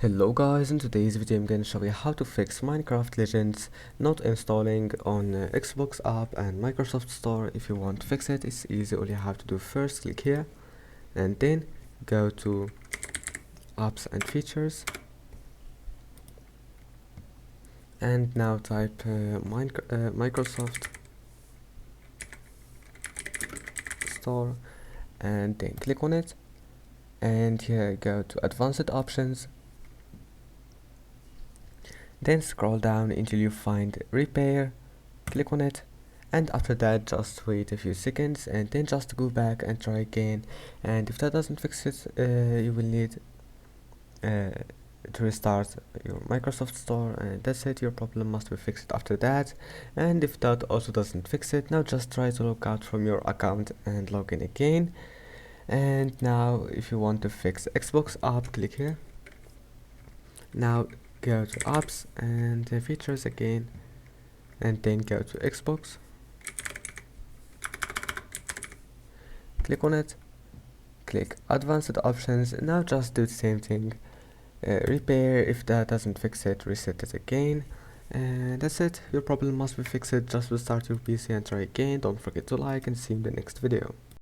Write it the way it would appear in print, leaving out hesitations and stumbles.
Hello guys, in today's video I'm going to show you how to fix Minecraft Legends not installing on Xbox app and Microsoft Store. If you want to fix it, it's easy. All you have to do first, click here and then go to apps and features and now type Microsoft Store and then click on it, and here go to advanced options. Then scroll down until you find repair, click on it, and after that just wait a few seconds and then just go back and try again. And if that doesn't fix it, you will need to restart your Microsoft Store, and that's it. Your problem must be fixed after that. And if that also doesn't fix it, now just try to log out from your account and log in again. And now if you want to fix Xbox app, click here. Now go to apps and features again, and then go to Xbox, click on it, click advanced options. Now just do the same thing, repair. If that doesn't fix it, reset it again, and that's it. Your problem must be fixed. Just restart your PC and try again. Don't forget to like, and see you in the next video.